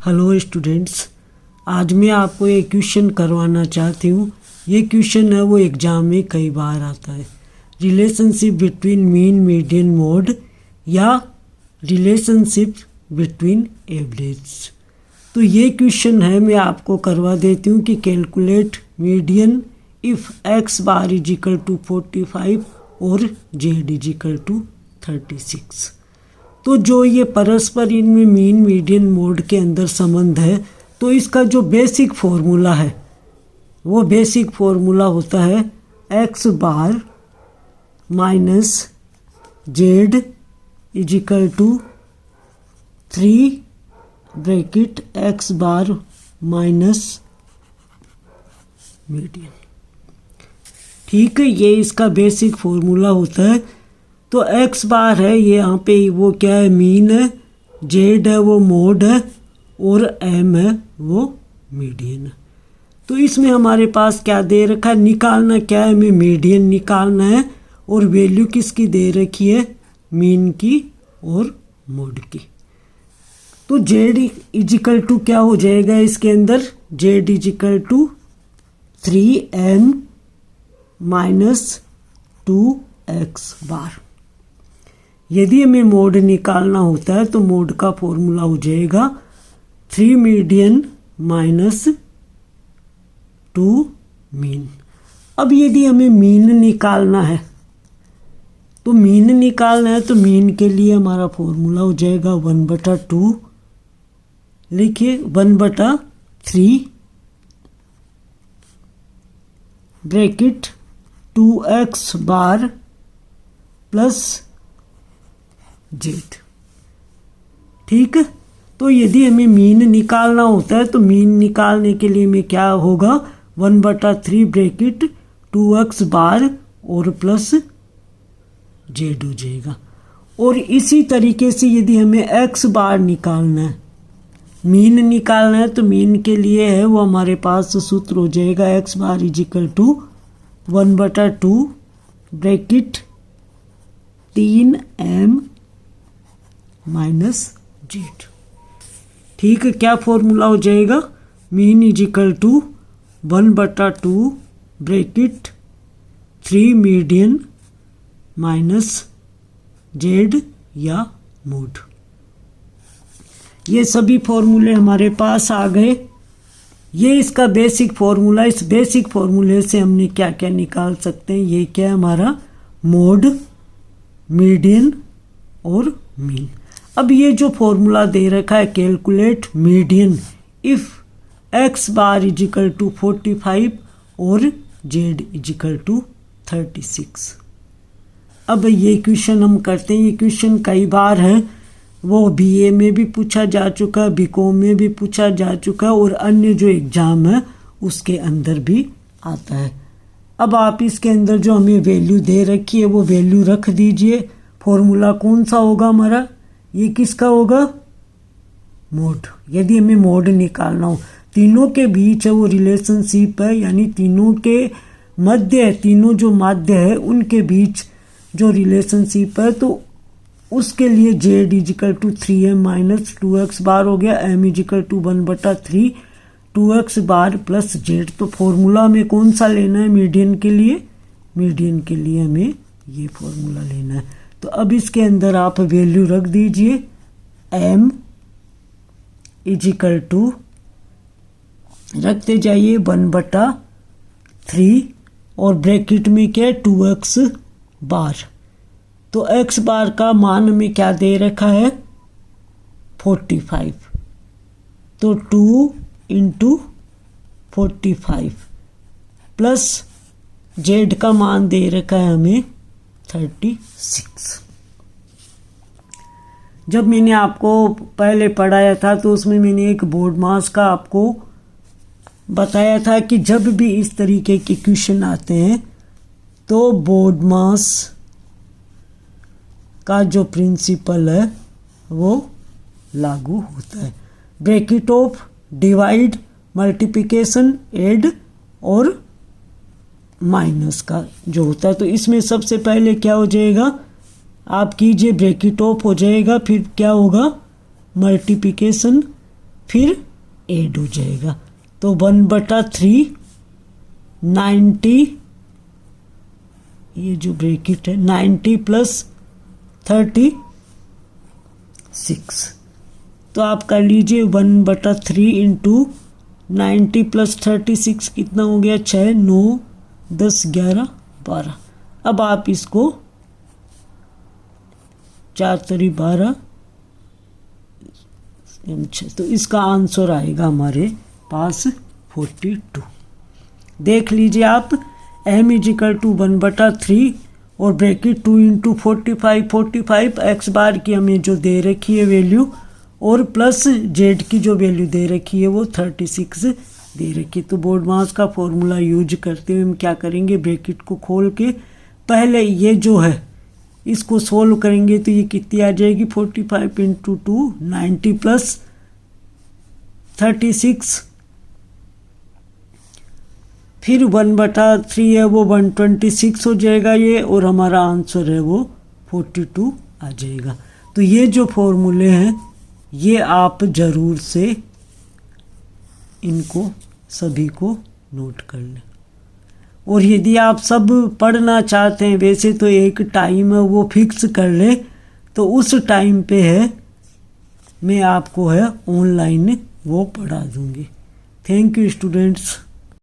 Hello students, आज मैं आपको एक क्वेश्चन करवाना चाहती हूँ। ये क्वेश्चन है वो एग्ज़ाम में कई बार आता है। Relationship between mean median mode या रिलेशनशिप बिटवीन एवरेज। तो ये क्वेश्चन है, मैं आपको करवा देती हूँ कि calculate median if X bar is equal to 45 और जेड इज इक्वल टू 36। तो जो ये परस्पर इनमें मीन मीडियन मोड के अंदर संबंध है, तो इसका जो बेसिक फॉर्मूला है वो बेसिक फॉर्मूला होता है X bar minus Z is equal to 3 bracket X bar minus median. ठीक है, ये इसका बेसिक फॉर्मूला होता है। तो एक्स बार है ये यहाँ पे वो क्या है, मीन है, जेड है वो मोड है और एम है वो मीडियन है। तो इसमें हमारे पास क्या दे रखा है, निकालना क्या है, हमें मीडियन निकालना है और वैल्यू किसकी दे रखी है, मीन की और मोड की। तो जेड इजिकल टू क्या हो जाएगा इसके अंदर, Z is equal to 3m minus 2x bar. यदि हमें मोड निकालना होता है तो मोड का फॉर्मूला हो जाएगा 3 मीडियन माइनस 2 मीन। अब यदि हमें मीन निकालना है तो मीन के लिए हमारा फॉर्मूला हो जाएगा 1/2, लिखिए 1/3 bracket 2x bar plus Z. ठीक है, तो यदि हमें मीन निकालना होता है तो मीन निकालने के लिए में क्या होगा, 1/3 ब्रैकेट 2x बार और प्लस जेड हो जाएगा। और इसी तरीके से यदि हमें x बार निकालना है, मीन निकालना है, तो मीन के लिए है वो हमारे पास सूत्र हो जाएगा x bar is equal to 1/2 bracket 3m minus Z. ठीक है, क्या फॉर्मूला हो जाएगा, mean is equal to 1/2 bracket 3 median minus Z या मोड। ये सभी फॉर्मूले हमारे पास आ गए। ये इसका बेसिक फॉर्मूला, इस बेसिक फॉर्मूले से हमने क्या क्या निकाल सकते हैं, ये क्या है हमारा मोड, मीडियन और मीन। अब ये जो फॉर्मूला दे रखा है calculate median if X bar is equal to 45 और जेड इज इक्वल टू 36। अब ये क्वेश्चन हम करते हैं। ये क्वेश्चन कई बार है, वो बीए में भी पूछा जा चुका है, बीकॉम में भी पूछा जा चुका है और अन्य जो एग्ज़ाम है उसके अंदर भी आता है। अब आप इसके अंदर जो हमें वैल्यू दे रखी है वो वैल्यू रख दीजिए। फॉर्मूला कौन सा होगा हमारा, ये किसका होगा, मोड। यदि हमें मोड निकालना हो, तीनों के बीच है वो रिलेशनशिप है, यानी तीनों के मध्य है, तीनों जो माध्य है उनके बीच जो रिलेशनशिप है, तो उसके लिए Z is equal to 3m minus 2x bar हो गया, m is equal to 1/3 2x bar plus Z. तो फॉर्मूला में कौन सा लेना है, मीडियन के लिए, मीडियन के लिए हमें ये फॉर्मूला लेना है। तो अब इसके अंदर आप वैल्यू रख दीजिए, m इजिकल टू रखते जाइए 1/3 और ब्रैकेट में क्या है 2x बार। तो x बार का मान में क्या दे रखा है 45, तो 2 × 45 प्लस जेड का मान दे रखा है हमें 36। जब मैंने आपको पहले पढ़ाया था तो उसमें मैंने एक बोर्ड मास का आपको बताया था कि जब भी इस तरीके के क्वेश्चन आते हैं तो बोर्ड मास का जो प्रिंसिपल है वो लागू होता है। Bracket of divide, multiplication, add और माइनस का जो होता है। तो इसमें सबसे पहले क्या हो जाएगा, आप कीजिए ब्रैकेट ऑफ हो जाएगा, फिर क्या होगा मल्टीप्लिकेशन फिर ऐड हो जाएगा। तो 1/3 90, ये जो ब्रैकेट है 90 + 36। तो आप कर लीजिए 1/3 इंटू 90 + 36 कितना हो गया, 6, 9, 10, 11, 12। अब आप इसको 4 × 12, तो इसका आंसर आएगा हमारे पास 42। देख लीजिए आप, m = 1/3 और ब्रैकेट 2 × 45 x बार की हमें जो दे रखी है वैल्यू, और प्लस z की जो वैल्यू दे रखी है वो 36 दे रखी है। तो बोर्ड मास का फॉर्मूला यूज करते हुए हम क्या करेंगे, ब्रैकेट को खोल के पहले ये जो है इसको सोल्व करेंगे। तो ये कितनी आ जाएगी, 45 × 2 90 + 36, फिर 1/3 है वो 126 हो जाएगा ये, और हमारा आंसर है वो 42 आ जाएगा। तो ये जो फॉर्मूले हैं ये आप ज़रूर से इनको सभी को नोट कर लें। और यदि आप सब पढ़ना चाहते हैं, वैसे तो एक टाइम है वो फिक्स कर ले, तो उस टाइम पे है मैं आपको है ऑनलाइन वो पढ़ा दूंगी। Thank you students.